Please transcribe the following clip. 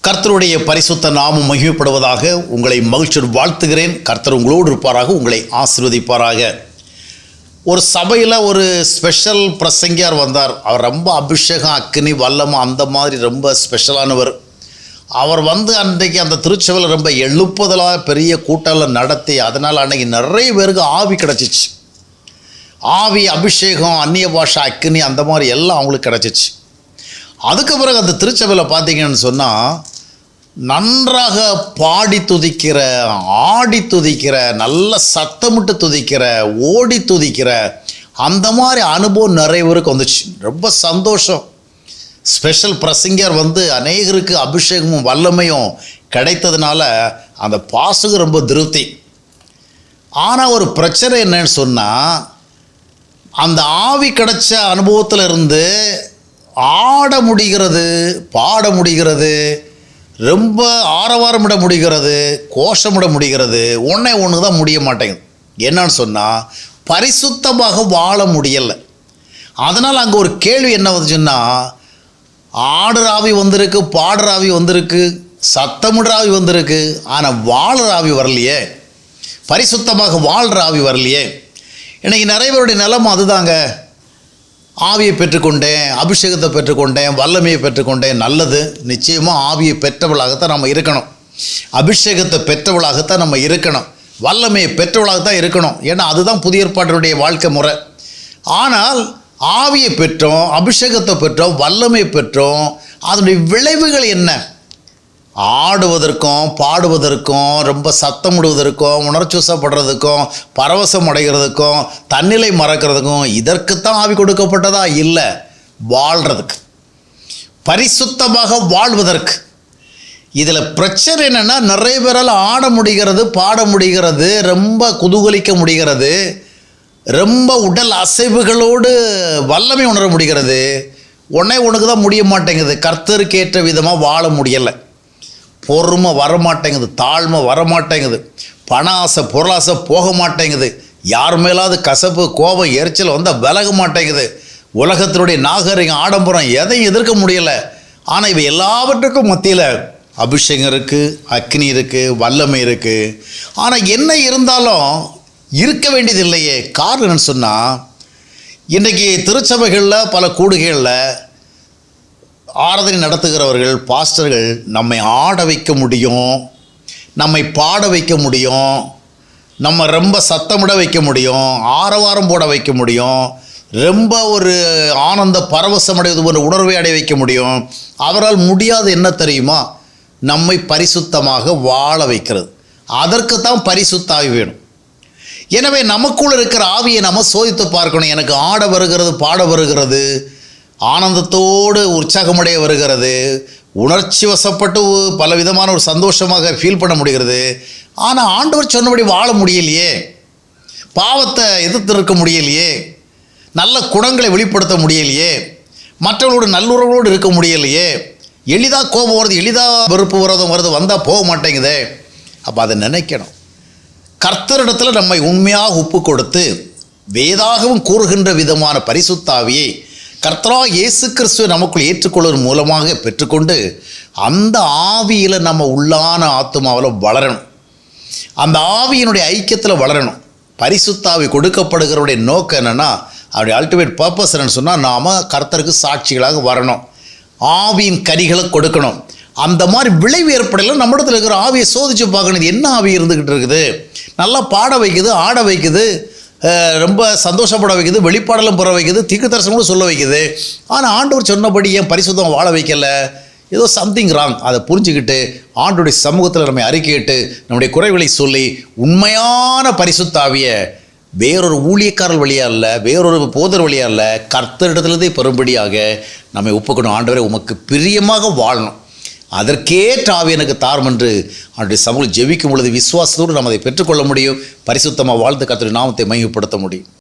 கர்த்தருடைய பரிசுத்த நாமம் மகிமைப்படுவதாக உங்களை மகிழ்ச்சியோடு வாழ்த்துகிறேன். கர்த்தர் உங்களோடு இருப்பாராக, உங்களை ஆசீர்வதிப்பாராக. ஒரு சபையில் ஒரு ஸ்பெஷல் பிரசங்கியார் வந்தார். அவர் ரொம்ப அபிஷேகம், அக்கினி, வல்லமை அந்த மாதிரி ரொம்ப ஸ்பெஷலானவர். அவர் அன்றைக்கு அந்த திருச்சபையில் ரொம்ப எழுப்புதலாக பெரிய கூட்டம்லாம் நடத்தி, அதனால் அன்றைக்கி நிறைய பேருக்கு ஆவி கிடச்சிச்சு. ஆவி, அபிஷேகம், அந்நிய பாஷை, அக்கினி அந்த மாதிரி எல்லாம் அவங்களுக்கு கிடச்சிச்சு. அதுக்கு பிறகு அந்த திருச்சபையில் பார்த்தீங்கன்னு சொன்னால் நன்றாக பாடி துதிக்கிற, ஆடி துதிக்கிற, நல்ல சத்தமிட்டு துதிக்கிற, ஓடி துதிக்கிற அந்த மாதிரி அனுபவம் நிறைய பேருக்கு வந்துச்சு. ரொம்ப சந்தோஷம். ஸ்பெஷல் பிரசங்கர் அநேகருக்கு அபிஷேகமும் வல்லமையும் கிடைத்ததுனால அந்த பாசுக்கு ரொம்ப திருப்தி. ஆனால் ஒரு பிரச்சனை என்னன்னு சொன்னால், அந்த ஆவி கிடைச்ச அனுபவத்தில் இருந்து ஆட முடிகிறது, பாட முடிகிறது, ரொம்ப ஆரவாரமிட முடிகிறது, கோஷமிட முடிகிறது. ஒன்று தான் முடிய மாட்டேங்குது. என்னன்னு சொன்னால், பரிசுத்தமாக வாழ முடியலை. அதனால் அங்கே ஒரு கேள்வி என்ன வந்துச்சுன்னா, ஆடுற ஆவி வந்திருக்கு, பாடுற ஆவி வந்திருக்கு, சத்தமிடுற ஆவி வந்திருக்கு, ஆனால் வாழ்கிற ஆவி வரலையே, பரிசுத்தமாக வாழ்கிற ஆவி வரலையே. இன்றைக்கி நிறைய பேருடைய நிலைமை அதுதாங்க. ஆவியை பெற்றுக்கொண்டேன், அபிஷேகத்தை பெற்றுக்கொண்டேன், வல்லமையை பெற்றுக்கொண்டேன். நல்லது, நிச்சயமாக ஆவியை பெற்றவளாகத்தான் நம்ம இருக்கணும், அபிஷேகத்தை பெற்றவளாகத்தான் நம்ம இருக்கணும், வல்லமையை பெற்றவளாகத்தான் இருக்கணும். ஏன்னா அதுதான் புதிய ஏற்பாட்டினுடைய வாழ்க்கை முறை. ஆனால் ஆவியை பெற்றோம், அபிஷேகத்தை பெற்றோம், வல்லமையை பெற்றோம், அதனுடைய விளைவுகள் என்ன? ஆடுவதற்கும், பாடுவதற்கும், ரொம்ப சத்தமிடுவதற்கும், உணர்ச்சிவசப்படுறதுக்கும், பரவசம் அடைகிறதுக்கும், தன்னிலை மறக்கிறதுக்கும் இதற்குத்தான் ஆவி கொடுக்கப்பட்டதா? இல்லை, வாழ்கிறதுக்கு, பரிசுத்தமாக வாழ்வதற்கு. இதில் பிரச்சனை என்னென்னா, நிறைய பேரால் ஆட முடிகிறது, பாட முடிகிறது, ரொம்ப குதூகலிக்க முடிகிறது, ரொம்ப உடல் அசைவுகளோடு வல்லமை உணர முடிகிறது. ஒன்றுக்கு தான் முடிய மாட்டேங்குது. கர்த்தருக்கு ஏற்ற விதமாக வாழ முடியலை. பொறுமை வரமாட்டேங்குது, தாழ்மை வரமாட்டேங்குது, பண ஆசை, பொருளாசை போக மாட்டேங்குது, யார் மேலாவது கசப்பு, கோபம், எரிச்சல் வந்தால் விலக மாட்டேங்குது. உலகத்தினுடைய நாகரிகம், ஆடம்பரம் எதையும் எதிர்க்க முடியலை. ஆனால் இவை எல்லாவற்றுக்கும் மத்தியில் அபிஷேகம் இருக்குது, அக்னி இருக்குது, வல்லமை இருக்குது. ஆனால் என்ன இருந்தாலும் இருக்க வேண்டியது இல்லையே. காரணம் என்னன்னு சொன்னால், இன்றைக்கி திருச்சபைகளில் பல கூடுகைகளில் ஆராதனை நடத்துகிறவர்கள், பாஸ்டர்கள் நம்மை ஆட வைக்க முடியும், நம்மை பாட வைக்க முடியும், நம்ம ரொம்ப சத்தமிட வைக்க முடியும், ஆரவாரம் போட வைக்க முடியும், ரொம்ப ஒரு ஆனந்த பரவசமடைவது போன்ற உணர்வை அடைய வைக்க முடியும். அவரால் முடியாது என்ன தெரியுமா? நம்மை பரிசுத்தமாக வாழ வைக்கிறது. அதற்கு தான் பரிசுத்த ஆவி வேணும். எனவே நமக்குள்ள இருக்கிற ஆவியை நம்ம சோதித்து பார்க்கணும். எனக்கு ஆட வருகிறது, பாட வருகிறது, ஆனந்தத்தோடு உற்சாகமடைய வருகிறது, உணர்ச்சி வசப்பட்டு பல விதமான ஒரு சந்தோஷமாக ஃபீல் பண்ண முடிகிறது. ஆனால் ஆண்டவர் சொன்னபடி வாழ முடியலையே, பாவத்தை எதிர்த்து இருக்க முடியலையே, நல்ல குணங்களை வெளிப்படுத்த முடியலையே, மற்றவர்களோடு நல்லுறவோடு இருக்க முடியலையே, எளிதாக கோபம் வருது, எளிதாக வெறுப்பு வருது, வந்தால் போக மாட்டேங்குதே. அப்போ அதை நினைக்கணும். கர்த்தரிடத்தில் நம்மை உண்மையாக ஒப்பு கொடுத்து வேதாகவும் கூறுகின்ற விதமான பரிசுத்தாவியை கர்த்தராகிய இயேசு கிறிஸ்துவை நமக்குள் ஏற்றுக்கொள்வதன் மூலமாக பெற்றுக்கொண்டு அந்த ஆவியில் நம்ம உள்ளான ஆத்துமாவில் வளரணும், அந்த ஆவியினுடைய ஐக்கியத்தில் வளரணும். பரிசுத்தாவி கொடுக்கப்படுகிறவருடைய நோக்கம் என்னென்னா, அவருடைய அல்டிமேட் பர்பஸ் என்னன்னு சொன்னால், நாம் கர்த்தருக்கு சாட்சிகளாக வரணும், ஆவியின் கனிகளை கொடுக்கணும். அந்த மாதிரி விளைவு ஏற்படலாம். நம்ம இடத்துல இருக்கிற ஆவியை சோதித்து பார்க்கணும். இது என்ன ஆவி இருந்துக்கிட்டு இருக்குது? நல்லா பாட வைக்குது, ஆட வைக்குது, ரொம்ப சந்தோஷப்பட வைக்குது, வெளிப்பாடெல்லாம் பெற வைக்குது, தீர்க்க தரிசனங்களும் சொல்ல வைக்குது. ஆனால் ஆண்டவர் சொன்னபடி ஏன் பரிசுத்தம் வாழ வைக்கலை? ஏதோ சம்திங் ராங். அதை புரிஞ்சுக்கிட்டு ஆண்டோடைய சமூகத்தில் நம்மை அறிக்கையிட்டு நம்முடைய குறைகளை சொல்லி உண்மையான பரிசுத்தாவியை வேறொரு ஊழியக்காரர் வழியாக இல்லை, வேறொரு போதர் வழியாக இல்லை, கர்த்தரிடத்திலிருந்தே பெறும்படியாக நம்மை ஒப்புக்கணும். ஆண்டவரை உமக்கு பிரியமாக வாழணும், அதற்கேற்ற ஆவி எனக்கு தாரும் என்று அவருடைய சமூகம் ஜெபிக்கும் பொழுது விசுவாசத்தோடு நாம் அதை பெற்றுக்கொள்ள முடியும். பரிசுத்தமாக வாழ்ந்து கர்த்தருடைய நாமத்தை மகிமைப்படுத்த முடியும்.